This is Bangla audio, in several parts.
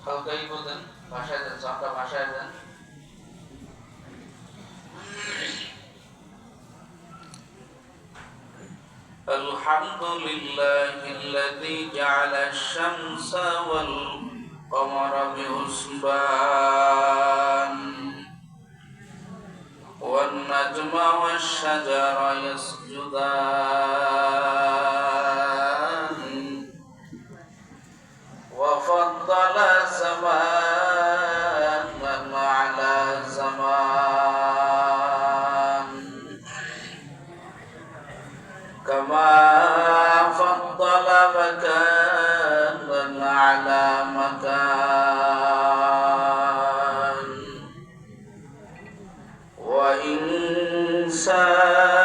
হালকা ইগো দেন, ভাষায় দেন, চাপটা ভাষায় দেন। الحمد لله الذي جعل الشمس والقمر بحسبان والنجم والشجر يسجدان وفضل زمانا على زمان كما فضل مكانا على مكان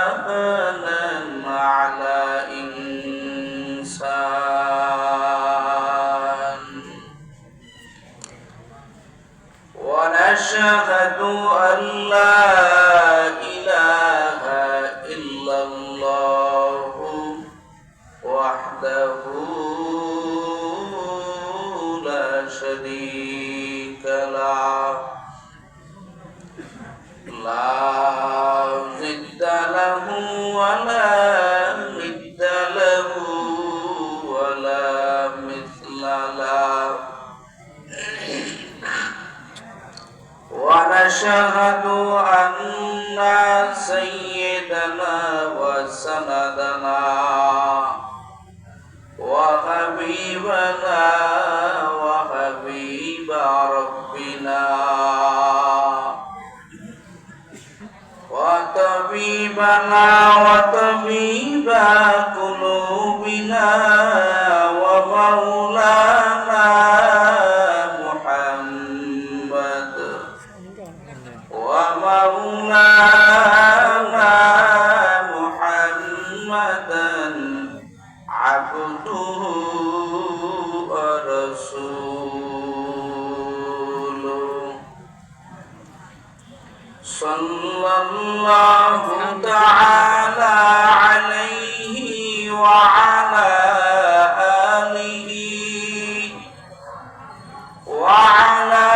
وإنسانا على إنسان ونشهد أن لا إله إلا الله وحده لا شريك له لا ضد له ولا ند له ولا مثل له ونشهد أن سيدنا وسندنا وحبيبنا وحبيب ربنا وطبيبنا وطبيب قلوبنا ومولانا محمد ومولانا محمدا عبده ورسوله صلى الله تعالى عليه وعلى آله وعلى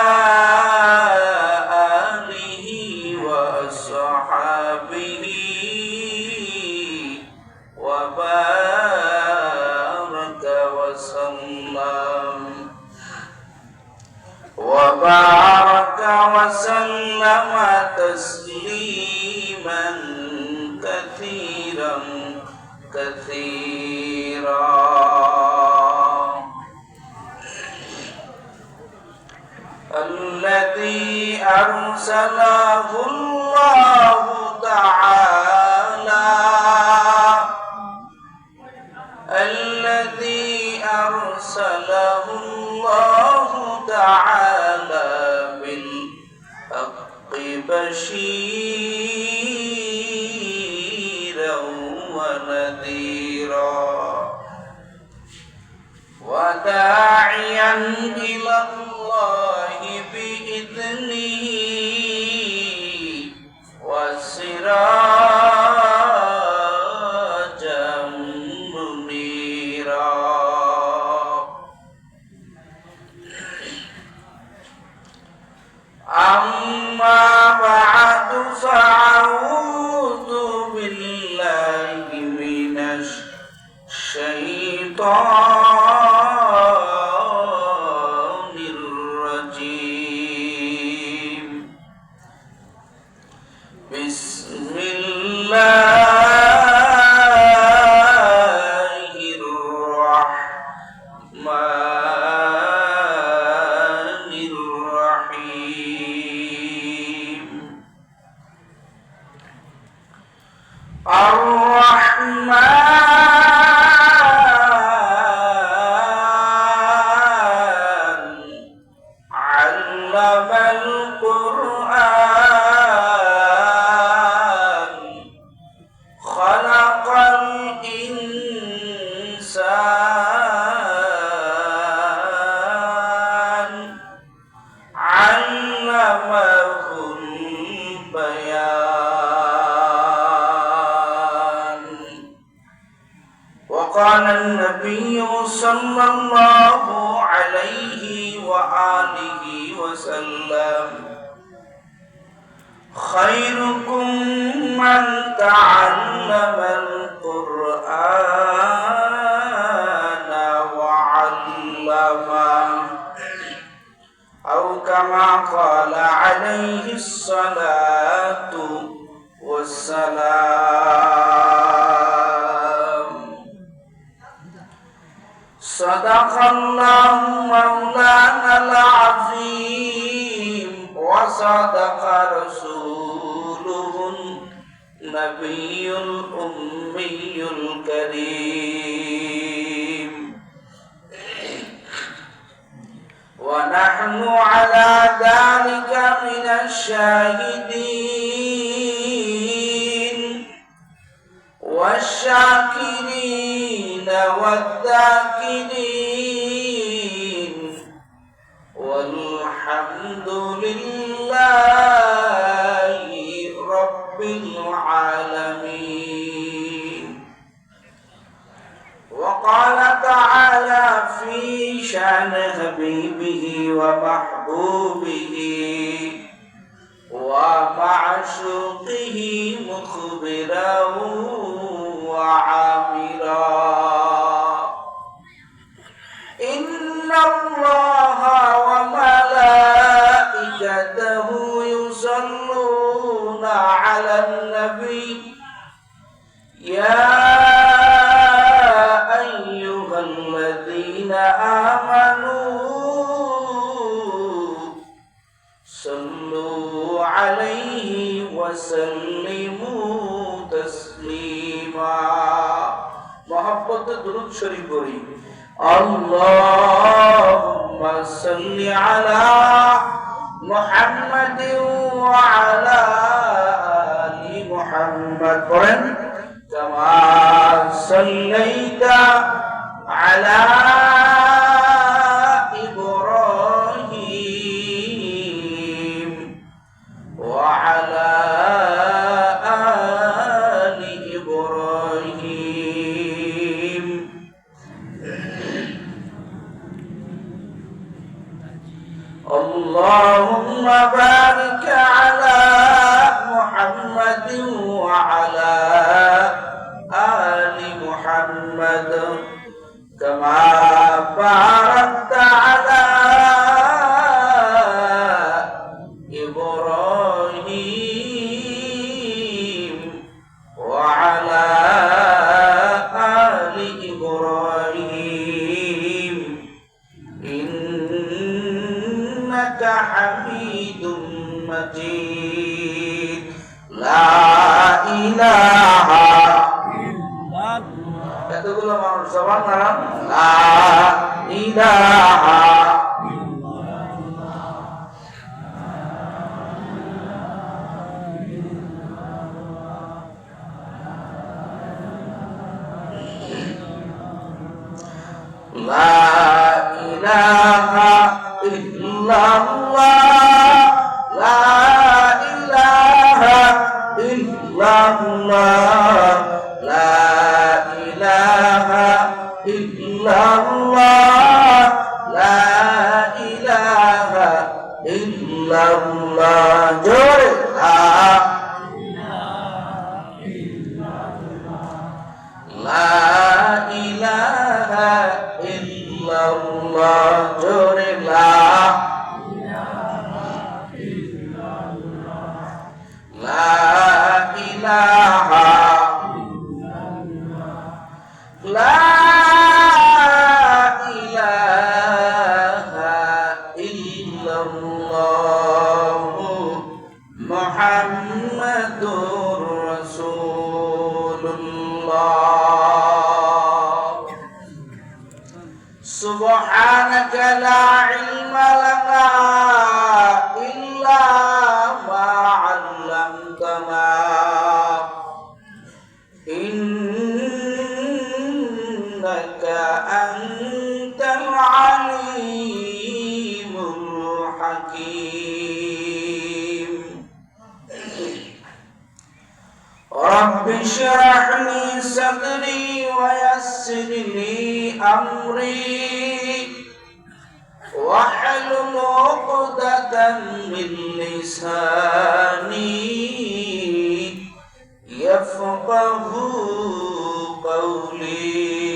آله وصحبه وبارك وسلم تسليما كثيرا كثيرا الذي أرسله الله تعالى بالحق بشيرا ونذيرا وداعيا إلى الله بإذنه وسراجا منيرا أما بعد فأعوذ بالله من الشيطان الرجيم بسم الله الرحمن الرحيم الرحمن علم القرآن خلق الإنسان علمه البيان وقال النبي صلى الله عليه عليه وآله وسلم خيركم من تعلم القرآن وعلمه أو كما قال عليه الصلاة والسلام صدق الله مولانا العظيم وصدق رسوله النبي الأمي الكريم ونحن على ذلك من الشاهدين والشاكرين والذاكرين والحمد لله رب العالمين. وقال تعالى في شأن حبيبه ومحبوبه ومعشوقه مخبرا وعامرا إن الله وملائكته يصلون على النبي يا أيها الذين آمنوا صلوا عليه وسلموا تسليما. محبت درود شریف پڑھی اللهم صل على محمد وعلى آل محمد كما صليت على إبراهيم وعلى آل إبراهيم اللهم بارك على محمد وعلى آل محمد كما باركت على إبراهيم وعلى آل إبراهيم إنك حميد مجيد. لا إله এতগুলো মানুষ সবার নাম লা ইলাহা লা ইলাহা ইল্লাল্লাহ লা ইলাহা ইল্লাল্লাহ লা ইলাহা ইল্লাল্লাহ লা ইলাহা ইল্লাল্লাহ জোরে লা ইলাহা ইল্লাল্লাহ জোরে লা ইলাহা লা ইলাহা ইল্লাল্লাহ মুহাম্মাদুর রাসূলুল্লাহ সুবহানাকা লা ইলমা লানা ইল্লা মা 'allamtana innaka antal alimul hakim. Rabbi shrah li sadri wa yassir li amri من لساني يفقه قولي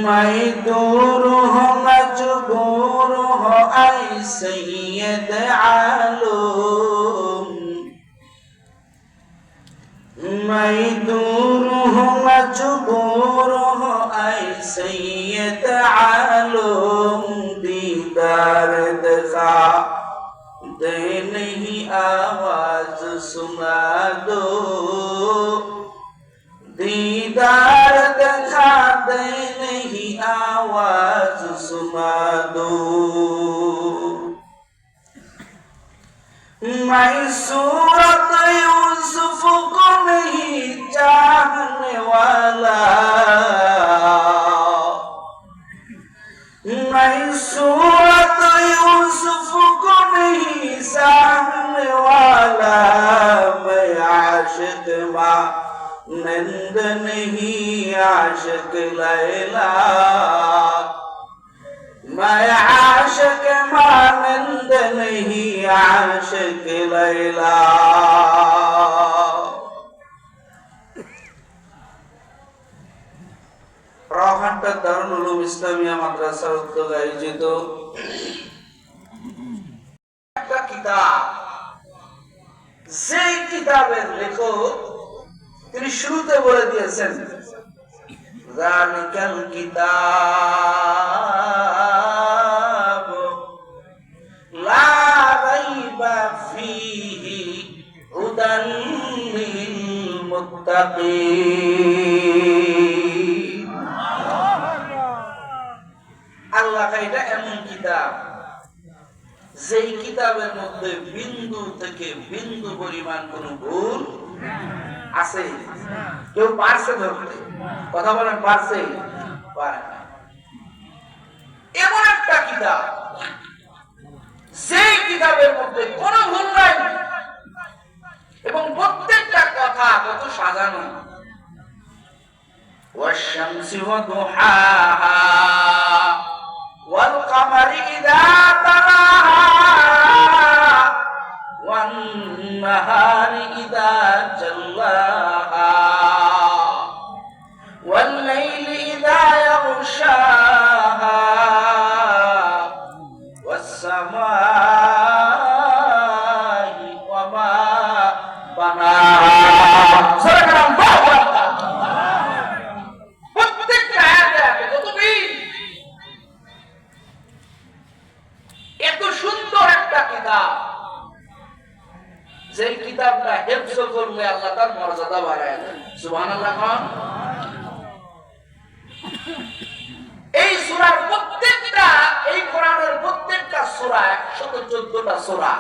मैं दूर हो मजबूर हो ऐ सैयद आलम मैं दूर हो मजबूर हो ऐ सैयद आलम दीदार दिखा दे नहीं आवाज सुना दो दीदार दिखा दे नहीं आवाज सुना दो मैं सूरत यूसुफ को नहीं चाहने वाला मैं सूरत यूसुफ को नहीं चाहने वाला मैं आशिक नंद नहीं आशिक लैला मैं आशिक मानंद नहीं आशिक लैला রাহানটা দারুল উলুম ইসলামিয়া মাদ্রাসার উদ্যোগে আয়োজিত একটা কিতাব যে কিতাবের লেখক তিনি শুরুতে বলে দিয়েছেন যালিকাল কিতাব লা রাইবা ফীহি হুদান লিল মুত্তাকিন আল্লাহ এটা এমন কিতাব যেই কিতাবের মধ্যে বিন্দু থেকে বিন্দু পরিমাণ কোনো ভুল আছে কেউ পারছে ধরতে কথা বলেন পারছে পারে না এমন একটা কিতাব সেই কিতাবের মধ্যে কোনো ভুল নাই এবং প্রত্যেকটা কথা কত সাজানো ওয়াশ-শামসি ওয়া দুহাহা ওয়াল কামারি ইযা তালাহা والنهار إذا جلاها والليل إذا يغشاها والسماء وما بناها প্রত্যেকটা আয়াতে কত মিল এত সুন্দর একটা কিতাব যে কিতাবটা হেফজ করলে আল্লাহ তার মর্যাদা বাড়ায় দেন সুবহানাল্লাহ খান এই সূরার প্রত্যেকটা এই কোরআনের প্রত্যেকটা সূরা 114টা সূরা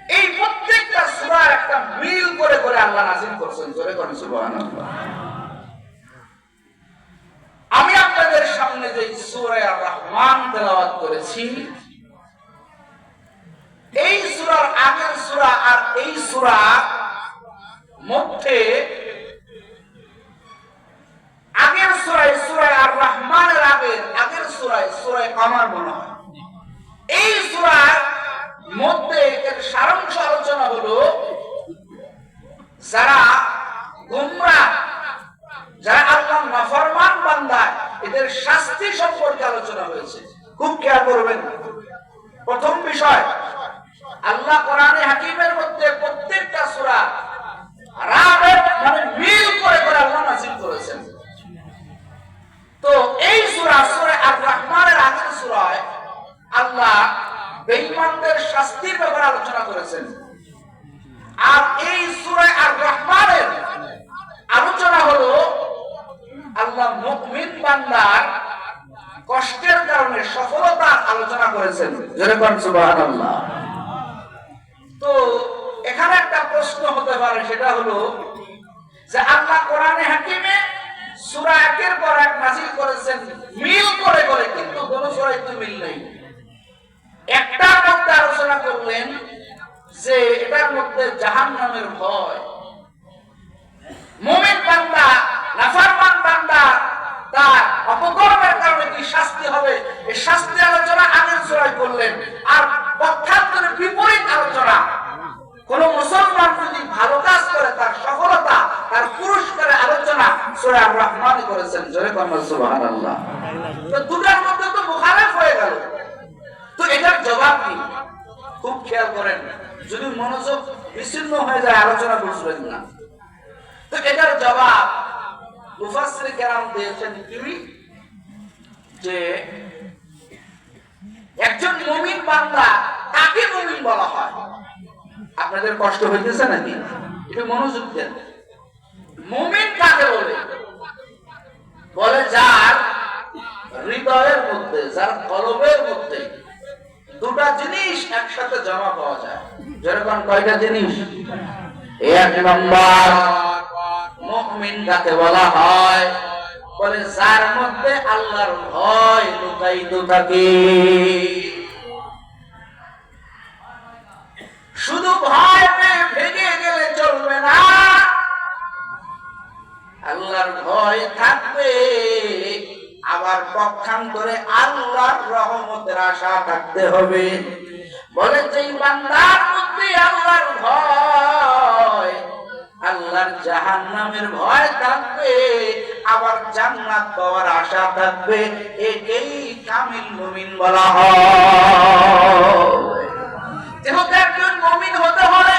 এই প্রত্যেকটা সূরা একটা মিল করে করে আল্লাহ নাযিল করেছেন জোরে করেন সুবহানাল্লাহ আমি আপনাদের সামনে যে সূরা আর রহমান তেলাওয়াত করেছি এই সূরার আগের সূরা আর এই সূরা মধ্যে আগের সূরা আর রহমানের আগের সূরা কামার মনে হয় এই সূরার মধ্যে এর সারাংশ আলোচনা হলো যারা গোমরাহ যারা আল্লাহর নাফরমান বান্দা এদের শাস্তি সম্পর্কে আলোচনা হয়েছে খুব খেয়াল করবেন প্রথম বিষয় আল্লাহ কোরআনে হাকিমের মধ্যে প্রত্যেকটা সূরা রাবেত মানে মিল করে করে আল্লাহ নাযিল করেছেন তো এই সূরা আর রহমানের আগের সূরায় আল্লাহ বেঈমানদের শাস্তির ব্যাপারে আলোচনা করেছেন আর এই সূরা আর রহমানের আলোচনা হলো আল্লাহ মুমিন বান্দার কষ্টের কারণে সফলতার আলোচনা করেছেন জোরে বলেন সুবহানাল্লাহ তো এখানে একটা প্রশ্ন হতে পারে সেটা হলো যে আল্লাহ কোরআনে হাকিমে সূরা একের পর এক নাযিল করেছেন মিল করে করে কিন্তু কোন সূরায় তো মিল নেই একটা মধ্যে আলোচনা করলেন যে এটার মধ্যে জাহান্নামের ভয় মুমিন বান্দা নাফরমান বান্দা তার অপকর্ম সূরা আর-রহমান করেছেন। জোরে কোন সুবহানাল্লাহ। তো দুটার মধ্যে তো মুখালেফ হয়ে গেল, তো এটার জবাব কি? খুব খেয়াল করেন, যদি মনোযোগ বিচ্ছিন্ন হয়ে যায় আলোচনা বুঝবেন না। তো এটার জবাব মুফাসসির কেরাম দিয়েছেন কি, যে একজন মুমিন বান্দা কাকে মুমিন বলা হয়? আপনাদের কষ্ট হইতেছে নাকি? একটু মনোযোগ দেন। মুমিন কাকে বলে? বলে যার হৃদয়ের মধ্যে, যার কলবের মধ্যে দুটা জিনিস একসাথে জমা পাওয়া যায়। যেরকম কয়টা জিনিস? এক নম্বর, মুমিন কাকে বলা হয়? বলে যার মধ্যে আল্লাহর ভয় লুকায়িত থাকে। শুধু ভয় পেয়ে ভেঙে গেলে চলবে না, আল্লাহর ভয় থাকবে, আবার পক্ষান্তরে আল্লাহর রহমতের আশা থাকতে হবে। বলে যেই বান্দার মধ্যে আল্লাহর ভয়, আল্লাহর জাহান্নামের ভয় থাকবে, আবার জান্নাত পাওয়ার আশা থাকবে, একেই কামিল মুমিন বলা হয়। যেহেতু একজন মুমিন হতে হলে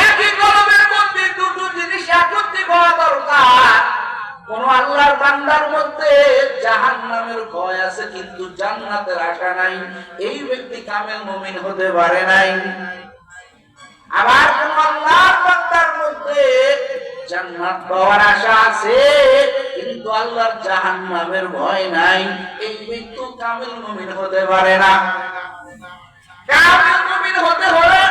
একই কলবের মধ্যে দুটো জিনিস একত্রে হওয়া দরকার। কোন আল্লাহর বান্দার মধ্যে জাহান্নামের ভয় আছে কিন্তু জান্নাতের আশা নাই, এই ব্যক্তি কামিল মুমিন হতে পারে নাই। আবার কোন আল্লাহর বান্দার মধ্যে জান্নাত পাওয়ার আশা আছে কিন্তু আল্লাহর জাহান্নামের ভয় নাই, এই ব্যক্তি কামিল মুমিন হতে পারে না। কামিল মুমিন হতে হলে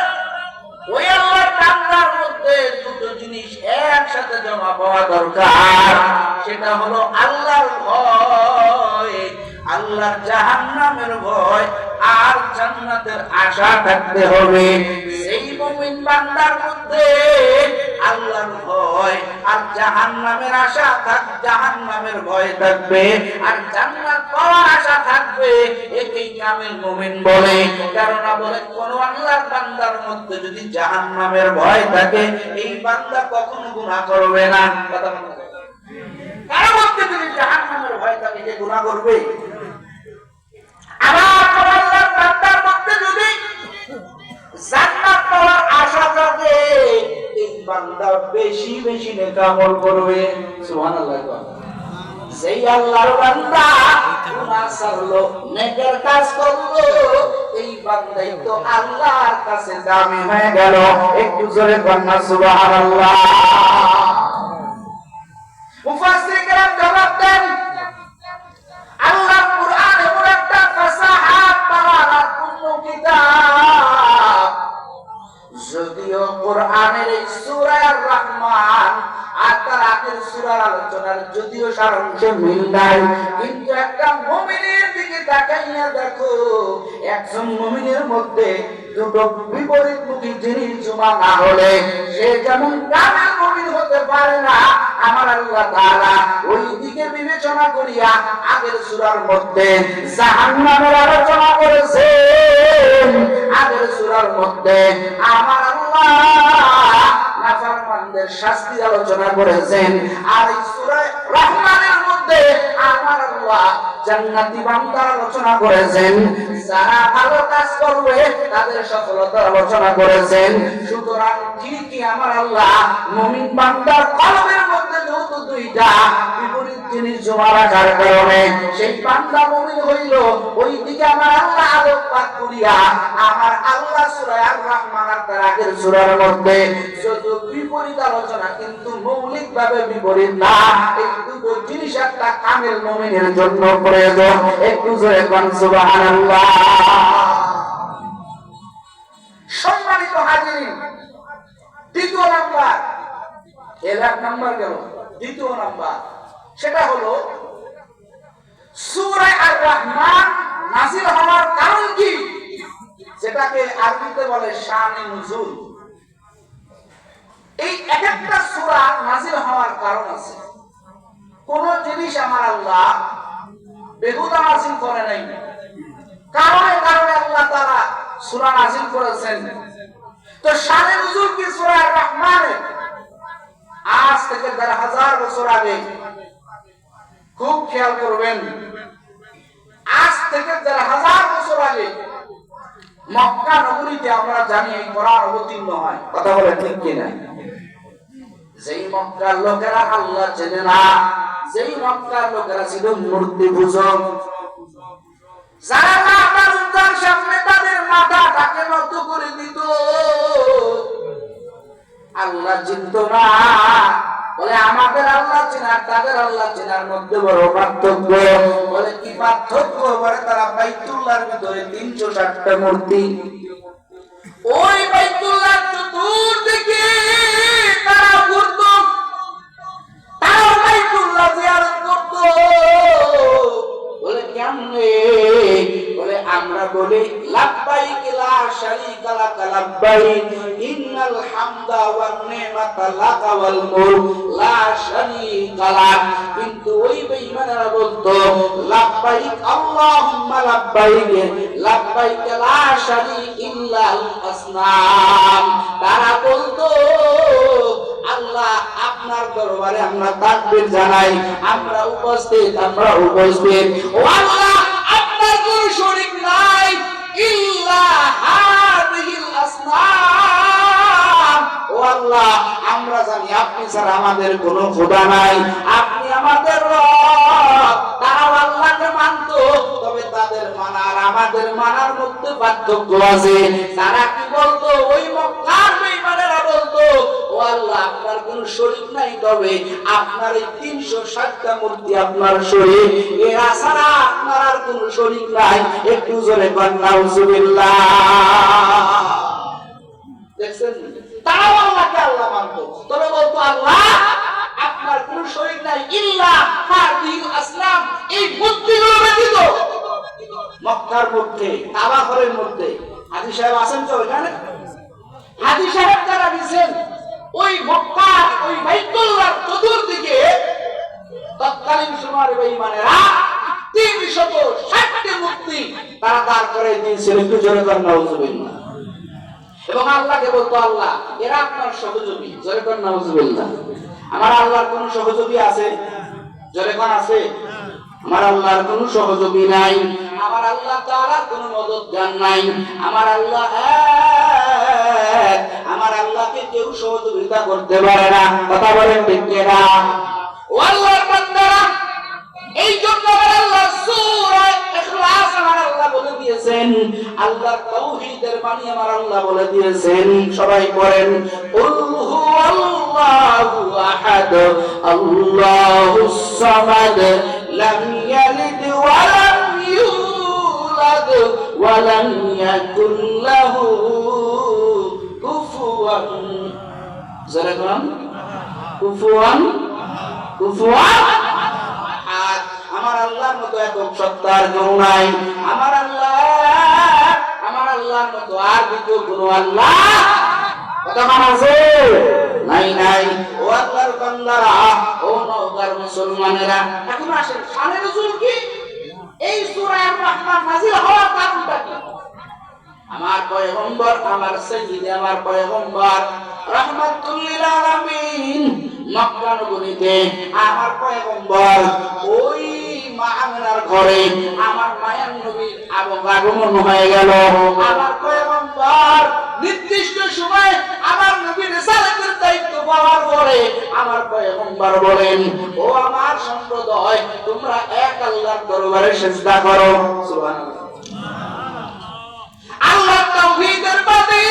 ওই আল্লাহর বান্দার মধ্যে দুটো জিনিস একসাথে জমা পাওয়া দরকার। সেটা হলো আল্লাহর ভয়, আল্লাহর জাহান্নামের ভয়, আর জান্নাতের আশা থাকতে হবে। সেই মুমিন বান্দার মধ্যে আল্লাহর ভয় আর জাহান্নামের আশা জাহান্নামের ভয় থাকবে, আর জান্নাত পাওয়ার আশা থাকবে, একেই কামিল মুমিন বলে। কেননা বলে কোন আল্লাহর বান্দার মধ্যে যদি জাহান্নামের ভয় থাকে, এই বান্দা কখনো গুনাহ করবে না। কথা বলতে কার মধ্যে যদি জাহান্নামের ভয় থাকে, যে গুনাহ করবে। আবার আল্লাহর বান্দার মধ্যে যদি জান্নাত পাওয়ার আশা থাকে, এই বান্দা বেশি বেশি নেক আমল করবে। সুবহানাল্লাহ। যেই আল্লাহর বান্দা গুনাহ ছাড়লো, নেকের কাজ করলো, এই বান্দাই তো আল্লাহর কাছে দামি হয়ে গেল। একটু জোরে বলনা সুবহানাল্লাহ। মুফাসসির কেরাম জবাব দেন, আল্লাহর কুরআন এমন একটা ফাসাহাত বালাগাতুন কিতাব, যদিও কোরআনের এই সূরা আর-রহমান আর তার আগের সূরার আলোচনার যদিও সারাংশে মিল নাই, কিন্তু একটা মুমিনের দিকে তাকাইয়া দেখো, একজন মুমিনের মধ্যে দুটো বিপরীতমুখী জিনিস জমা না হলে সে যেমন কামিল মুমিন হতে পারে না। আমার আল্লাহ তাআলা ওই দিকে বিবেচনা করিয়া আগের সূরার মধ্যে জাহান্নামের আলোচনা করেছেন, আগের সূরার মধ্যে আমার আল্লাহ নাফরমানদের শাস্তির আলোচনা করেছেন, আর এই সূরা রহমানের মধ্যে আমার আল্লাহ জান্নাতি বান্দার আলোচনা করেছেন, যারা ভালো কাজ করবে তাদের সফলতার আলোচনা করেছেন। সুতরাং ঠিকই আমার আল্লাহ মুমিন বান্দার কলবের মধ্যে যেহেতু দুইটা বিপরীত জিনিস জমা রাখার কারণে সেই বান্দা মুমিন হইল, ওই দিকে আমার আল্লাহ আলোকপাত করিয়া আমার আল্লাহ সূরা আর-রহমান আর তার আগের সূরার মধ্যে যদিও বিপরীত আলোচনা কিন্তু মৌলিকভাবে বিপরীত না। এই দুটো জিনিস একটা কামিল মুমিনের জন্য প্রয়োজন। একটু জোরে কোন সুবহানাল্লাহ। সম্মানিত হাজিরিন, দ্বিতীয় নাম্বার, এর এক নাম্বার গেল, দ্বিতীয় নাম্বার সেটা হলো সূরা আর-রহমান নাযিল হওয়ার কারণ কি, যেটাকে আরবিতে বলে শানে নুজুল। এই এক একটা সূরা নাযিল হওয়ার কারণ আছে। কোন জিনিস আমার আল্লাহ বেহুদা নাযিল করে নাই, কারণে কারণে আল্লাহ তাআলা সূরা নাযিল করেছেন। তো শানে নুজুল কি সূরা আর-রহমানের? আজ থেকে ১,৫০০ বছর আগে, খুব খেয়াল করবেন, আজ থেকে ১,৫০০ বছর আগে মক্কা নগরীতে আমরা জানি এই কোরআন অবতীর্ণ হয়। কথা বলেন ঠিক কিনা? যেই মক্কার লোকেরা আল্লাহ চেনে না, যেই মক্কার লোকেরা ছিল মূর্তি পূজক, যারা আল্লাহর সামনে তাদের মাথাটাকে নত করে দিত, আল্লাহ চিনত না। বলে আমাদের আল্লাহ চেনার তাদের আল্লাহ চেনার মধ্যে বড় পার্থক্য। বলে কি পার্থক্য? বলে তারা বাইতুল্লাহর ভিতরে ৩৬০টা মূর্তি, ওই বাইতুল্লাহ চতুর্দিকে তারা ঘুরত, তারা বাইতুল্লাহ জিয়ারত করত। বলে কেমনে? বলে আমরা বলি লাব্বাইক লা শারীকা লাক লাব্বাইক ইন্নাল হামদা ওয়ান নি'মাতা লাকা ওয়াল মুলক লা শারীকা লাক। কিন্তু ওই বেঈমানেরা বলতো লাব্বাইক আল্লাহুম্মা লাব্বাইক লাব্বাইক লা শারীকা ইল্লাল আসনাম। তারা বলতো আল্লাহ আপনার দরবারে আমরা তাকবীর জানাই, আমরা উপস্থিত, আমরা উপস্থিত। ও আল্লাহ আপনার কোনো শরীক নাই, ইল্লা হাযিহিল আসনাম। ও আল্লাহ আমরা জানি আপনি ছাড়া আমাদের কোনো খোদা নাই, আপনি আমাদের রব। তারা আল্লাহকে মানতো, তবে তাদের মানা আর আমাদের মানার মধ্যে পার্থক্য আছে। তারা কি বলতো? ওই মক্কার বেঈমানেরা বলতো ও আল্লাহ আপনার কোনো শরীক নাই, তবে আপনার এই ৩৬০টা মূর্তি আপনার শরীক, এরা ছাড়া আপনার আর কোনো শরীক নাই। একটু জোরে বলেন নাউজুবিল্লাহ। দেখছেন, তারা আল্লাহকে আল্লাহ মানতো, তবে বলতো আল্লাহ আপনার কোনো শরীক নাই, ইল্লা হাযিহিল আসনাম, এই মূর্তিগুলো ব্যতীত। মক্কার মধ্যে কাবা ঘরের মধ্যে হাজী সাহেব আছেন তো এখানে? হাজী সাহেব যারা দিয়েছেন ওই মক্কা ওই বাইতুল্লাহর চতুর্দিকে তৎকালীন সময়ের বেঈমানেরা ৩৬০টি মূর্তি তারা দাঁড় করে দিয়েছিল। একটু জোরে বলেন নাউজুবিল্লাহ। এবং আল্লাহকে বলতো আল্লাহ এরা আপনার সহযোগী। জোরে বলেন নাউজুবিল্লাহ। আমার আল্লাহর কোন সহযোগী আছে? জোরে কোন আছে? আমার আল্লাহর কোন সহযোগী নাই, আমার আল্লাহ তাআলার কোন মদদগার নাই। আমার আল্লাহ এক, আমার আল্লাহকে কেউ সহযোগিতা করতে পারে না। কথা বলেন ঠিক কিনা? ও আল্লাহর বান্দারা, এই জন্য আমার আল্লাহ সূরা ইখলাস আমার আল্লাহ বলে দিয়েছেন, আল্লাহর তাওহীদের বাণী আমার আল্লাহ বলে দিয়েছেন। সবাই পড়েন কুল হুয়াল্লাহু আহাদ আল্লাহুস সামাদ লাম ইয়ালিদ ওয়া লাম ইউলাদ ওয়া লাম ইয়াকুল লাহু কুফুয়ান। যারা কোন কুফুয়ান কুফুয়ান আহাদ। আমার আল্লাহর মতো একক সত্তার কেউ নাই। আমার আল্লাহর মতো আর দ্বিতীয় কোনো আল্লাহ কথা আছে নাই নাই। ও আল্লাহর বান্দারা, ও নওগাঁর মুসলমানেরা, এখন আসেন শানে নজুল কি? এই সূরা আর-রাহমান নাযিল হওয়ার কারণটা কি? আমার পয়গম্বর, আমার সাইয়্যিদ, আমার পয়গম্বর রাহমাতুল লিল আলামিন মক্কা নগরীতে আমার পয়গম্বর ওই মা আমিনার ঘরে আমার মায়ের নবীর আগমন হয়ে গেল। আমার পয়গম্বর নির্দিষ্ট সময় আমার নবীর রিসালাতের দায়িত্ব পাওয়ার পরে আমার পয়গম্বর বলেন, ও আমার সম্প্রদায়, তোমরা এক আল্লাহর দরবারে সিজদা করো। সুবহানাল্লাহ। আল্লাহ তাওহীদের বাণী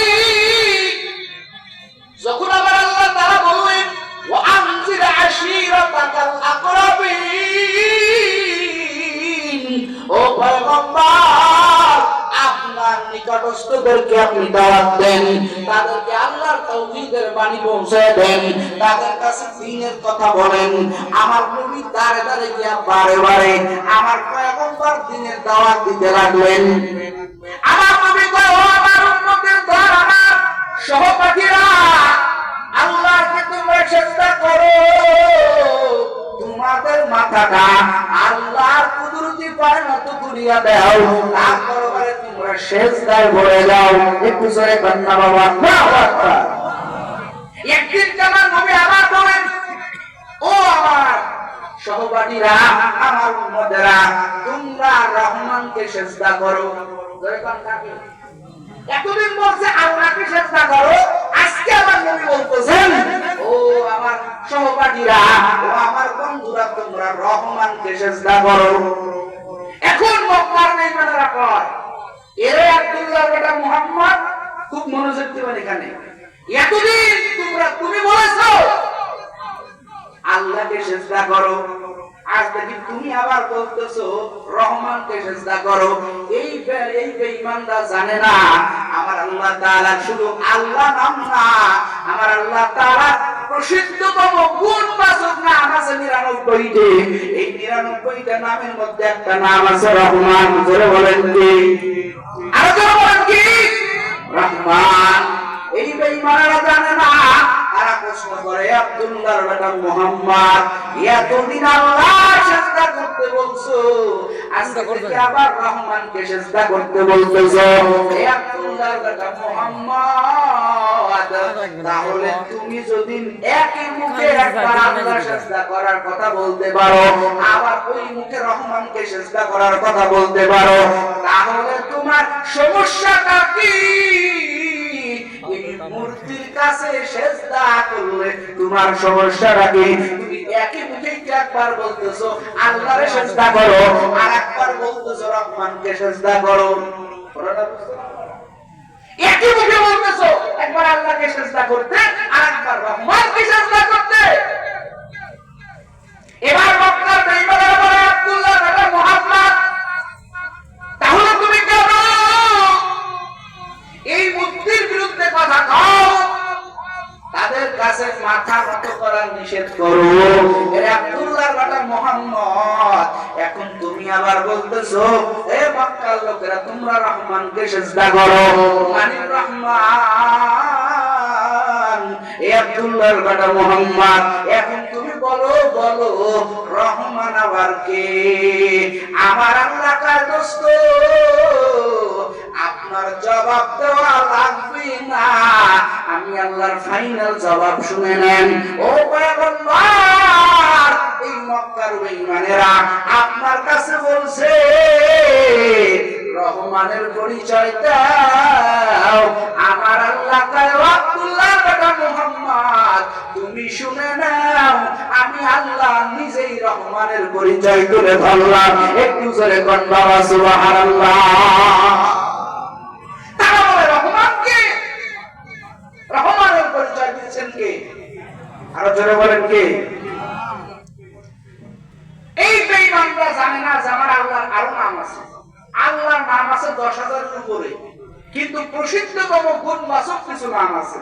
যখন আমার আল্লাহ তাআলা বললেন ওয়া আনজির আশীরাতাকাল আকরাবিন, ও পয়গম্বর আপনার নিকটস্থদেরকে আপনি দাওয়াত দেন, তাদেরকে আল্লাহর তাওহীদের বাণী পৌঁছায় দেন, তাদের কাছে দ্বীনের কথা বলেন। আমার নবী দাঁড়ে দাঁড়ে গিয়া বারে বারে আমার পয়গম্বর দ্বীনের দাওয়াত দিতে লাগলেন। আমার নবী কয়, ও আমার উম্মতের দল, আমার সহপাঠীরা, আল্লাহকে তোমরা সিজদা করো, তোমাদের মাথাটা আল্লাহর কুদরতি পায়ে নত করিয়া দাও, তারপরে তোমরা সিজদায় পড়ে যাও। একটু জোরে কান্না বাবা। আল্লাহু আকবার। একদিন আমার নবী আবার বলেন, সহপাঠীরা, আমার উম্মতেরা, তোমরা রহমানকে সিজদা করো। এতদিন বলছে আল্লাহকে সিজদা করো, আজকে আমার নবী বলতেছেন ও আমার সহপাঠীরা, ও আমার বন্ধুরা, তোমরা রহমানকে সিজদা করো। এখন মক্কার বেঈমানেরা কয়, এরে আব্দুল্লাহর বেটা মুহাম্মদ, খুব মনোযোগ দিবেন এখানে। এতদিন তুমি বলেছো আল্লাহকে সিজদা করো, আজ দেখি তুমি আবার বলতেছো রহমানকে সিজদা করো। এই বেঈমানরা জানে না আমার আল্লাহ তাআলা শুধু আল্লাহ নাম না, আমার আল্লাহ তাআলা প্রসিদ্ধতম গুণবাচক নাম আছে ৯৯টি। এই ৯৯টা নামের মধ্যে একটা নাম আছে রহমান। জোরে বলেন কি? আরো জোরে বলেন কি? রহমান। এই বেঈমানরা জানে না, তারা প্রশ্ন করে আব্দুল্লাহর বেটা মুহাম্মদ, এতদিন আল্লাহ সিজদা করতে বলছো, আজকে থেকে আবার রহমানকে সিজদা করতে বলতেছো। হে আব্দুল্লাহর বেটা মুহাম্মদ, তাহলে তুমি যদি একই মুখে একবার আল্লাহ সিজদা করার কথা বলতে পারো, আবার ওই মুখে রহমানকে সিজদা করার কথা বলতে পারো, তাহলে তোমার সমস্যাটা কি? মূর্তির কাছে সিজদা করলে তোমার সমস্যাটা কি? তুমি একই মুখে একবার বলতেছো আল্লাহরে সিজদা করো, আর একবার বলতেছো রহমানকে সিজদা করো। একই মুখে বলতেছো একবার আল্লাহকে সিজদা করতে, আর একবার রহমানকে সিজদা করতে। এবার মক্কার বেঈমানরা বলে আব্দুল্লাহ বেটা মুহাম্মদ, তাহলে তুমি কেন এই মূর্তির বিরুদ্ধে কথা কও? তাদের কাছে মাথা নত করার নিষেধ করো। এর আব্দুল্লাহ বেটা মুহাম্মদ, এখন তুমি আবার বলতেছো এ মক্কার লোকেরা তোমরা রহমানকে সিজদা করো, মানে রহমান। এ আব্দুল্লাহর বেটা মুহাম্মদ, এখন তুমি বলো রহমান আবার কে? আমার আল্লাহ কার দোস্ত? আপনার জবাব দেওয়া লাগবে না, আমি আল্লাহর ফাইনাল জবাব শুনে নেন। ও পয়গম্বর, এই মক্কার বেঈমানেরা আপনার কাছে বলছে রহমানের পরিচয় দাও। আমার আল্লাহ কয় আব্দুল্লাহর বেটা মুহাম্মদ, তুমি শুনে নাও, আমি আল্লাহ নিজেই রহমানের পরিচয় তুলে ধরলাম। একটু জোরে কোন বাবা সুবহানাল্লাহ। তারা বলে রহমানকে, রহমানের পরিচয় দিয়েছেন কে? আরো জোরে বলেন কে? এই বেঈমানরা জানে না যে আমার আল্লাহর আরো নাম আছে। আল্লাহর নাম আছে ১০,০০০-এর উপরে, কিন্তু প্রসিদ্ধতম গুণবাচক কিছু নাম আছে,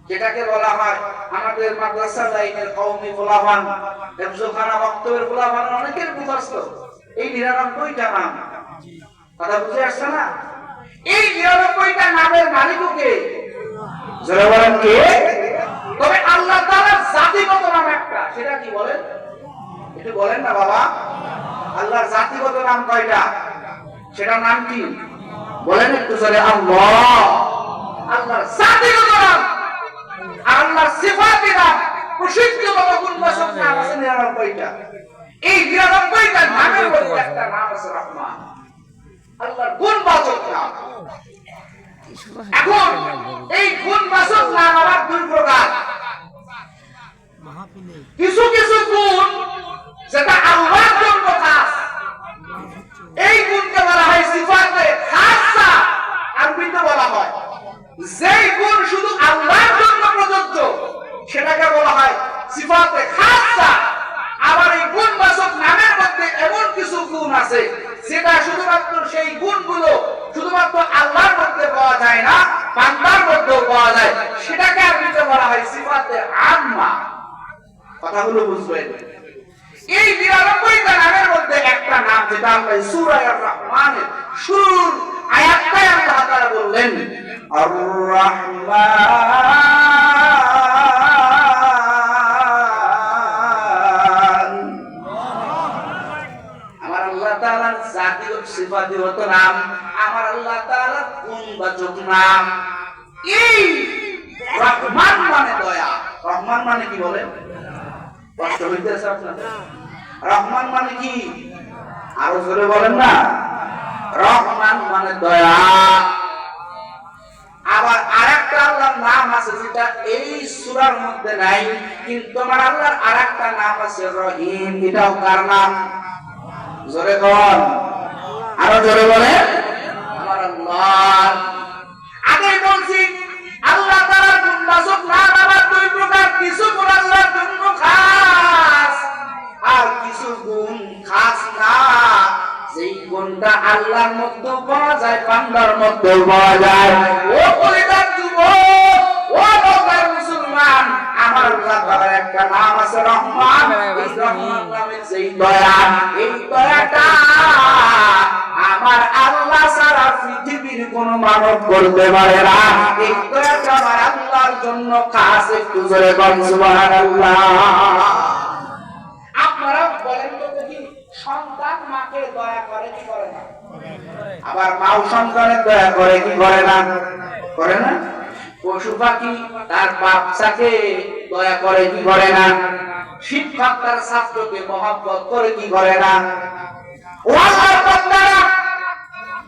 যেটাকে বলা হয় আমাদের মাদ্রাসা লাইনের কওমি ফুলাফান, হেফজখানা বক্তব্যের ফুলাফান অনেকের মুখস্থ এই ৯৯টা নাম। কথা বুঝে আসছে না? এই ৯৯টা নামের মালিক কে? যারা বলেন কে? তবে আল্লাহ তাআলার জাতিগত নাম একটা, সেটা কি বলেন? একটু বলেন না বাবা। আল্লাহর জাতিগত নাম কয়টা? সেটা নাম কি বলেন একটু জোরে। আল্লাহ, আল্লাহর জাতিগত নাম, আল্লাহর সিফাতি নাম, প্রসিদ্ধতম গুণবাচক নাম আছে ৯৯টা। এই ৯৯টা নামের মধ্যে একটা নাম আছে রহমান, আল্লাহর গুণবাচক নাম। এখন এই গুণবাচক নাম আবার দুই প্রকার। কিছু কিছু গুণ যেটা আল্লাহর জন্য খাস, এই গুণকে বলা হয় সিফাতে খাসা, আরবিতে বলা হয়। যেই গুণ শুধু আল্লাহর জন্য প্রযোজ্য সেটাকে বলা হয় সিফাতে খাসা। আবার এই গুণবাচক নামের মধ্যে এমন কিছু গুণ আছে যেটা শুধুমাত্র সেই গুণগুলো শুধুমাত্র আল্লাহর মধ্যে পাওয়া যায় না, বান্দার মধ্যেও পাওয়া যায়, সেটাকে আরবিতে বলা হয় সিফাতে আম্মা। কথাগুলো বুঝবেন। এই ৯৯টা নামের মধ্যে একটা নাম যেটা আমরা সূরা আর-রহমানের শুরুর আয়াতটায় আল্লাহ তাআলা বললেন আর-রহমান। আমার আল্লাহ তাআলার জাতীয় সিফাতিগত নাম, আমার আল্লাহ তাআলার গুণবাচক নাম। এই রহমান মানে দয়া। রহমান মানে কি বলেন? কষ্ট হইতেছে আপনাদের? রহমান মানে কি? আরো জোরে বলেন না। রহমান মানে দয়া। আবার আরেকটা আল্লাহর নাম আছে যেটা এই সূরার মধ্যে নাই, কিন্তু আমার আল্লাহর আরেকটা নাম আছে রহিম। এটাও কার নাম? জোরে বল, আরো জোরে বলেন। আমার আল্লাহ। আগে বলছি আল্লাহ তাআলার গুণবাচক নাম আবার দুই প্রকার, কিছু গুণ আল্লাহর জন্য খাস আর কিছু গুণ খাস না। যেই গুণটা আল্লাহর মধ্যে পাওয়া যায় বান্দার মধ্যে পাওয়া যায়। ও কলিজার যুবক, ও লোকার মুসলমান, আমার আল্লাহ তাআলার একটা নাম আছে রহমান। এই রহমান নামের যেই দয়া, এই দয়াটা আমার আল্লাহ ছাড়া পৃথিবীর কোন মানব করতে পারে না। এই দয়াটা আমার আল্লাহর জন্য খাস। একটু জোরে বলুন সুবহানাল্লাহ। আপনারা বলেন তো দেখি, সন্তান মাকে দয়া করে কি করে না? আবার মাও সন্তানের দয়া করে কি করে না? করে না। পশু পাখি তার বাচ্চাকে দয়া করে কি করে না? শিক্ষক তার ছাত্রকে মহব্বত করে কি করে না? ও আল্লাহর বান্দারা,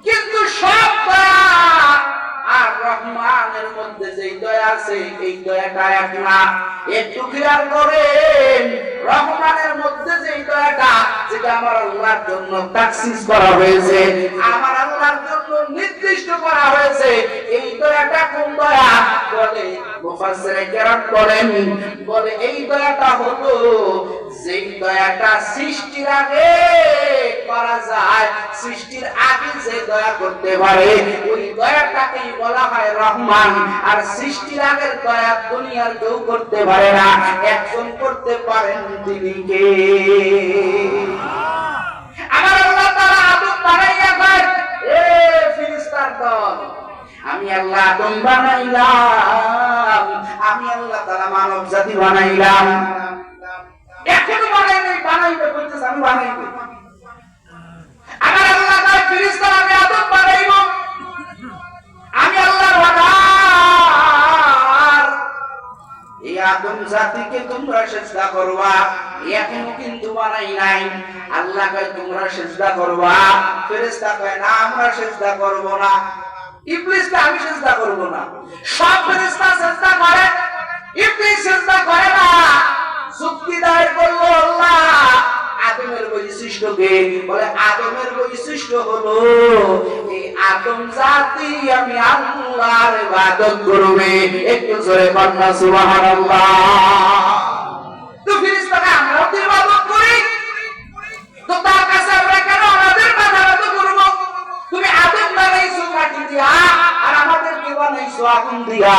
কিন্তু সব দয়া আর রহমানের মধ্যে যেই দয়া আছে এই দয়াটা এক না। একটু খেয়াল করেন, রহমানের মধ্যে যেই দয়াটা, যেটা আমার আল্লাহর জন্য তাকসিস করা হয়েছে, আমার আল্লাহর জন্য নির্দিষ্ট করা হয়েছে, এই দয়াটা কোন দয়া? বলে মুফাসসিরে কেরাম বলেন, বলে এই দয়াটা হলো যেই দয়াটা সৃষ্টির আগে করা যায়। সৃষ্টির আগে যে দয়া করতে পারে ওই দয়াটাকেই বলা হয় রহমান। আর সৃষ্টির আগের দয়া দুনিয়ার কেউ করতে পারে না, একজন করতে পারেন, তিনি কে? আমার আল্লাহ তাআলা আদম বানাইয়া দেন, এ ফেরেশতার দল, আমি আল্লাহ আদম বানাইলাম, আমি আল্লাহ তাআলা মানব জাতি বানাইলাম। এখনো বানাইনি, বানাইবে বলতেছে, আমি বানাইবো। আমার আল্লাহ তাআলা ফেরেশতা, আমি আদম বানাইবো, আমি আল্লাহর অর্ডার। এই আদম জাতিকে তোমরা সিজদা করবা, এখনো কিন্তু বানাই নাই। আল্লাহ কয় তোমরা সিজদা করবা, ফেরেশতা কয় না আমরা সিজদা করব না। ইবলিস কয় আমি সিজদা করব না। সব ফেরেশতা সিজদা করে, ইবলিস সিজদা করে না। যুক্তি দায়ের করলো আল্লাহ আদমের বৈশিষ্ট্যকে, বলে আদমের বৈশিষ্ট্য হলো এই আদম জাতি আমি আল্লাহর ইবাদত করবে। একটু জোরে বলুন সুবহানাল্লাহ। তো ফেরেশতারা আমরাও তো ইবাদত করি, তো তার কাছে আমরা কেন আমাদের ইবাদত করব? তুমি আদম বানাইছো মাটি দিয়া, আর আমাদের কি বানাইছো আগুন দিয়া।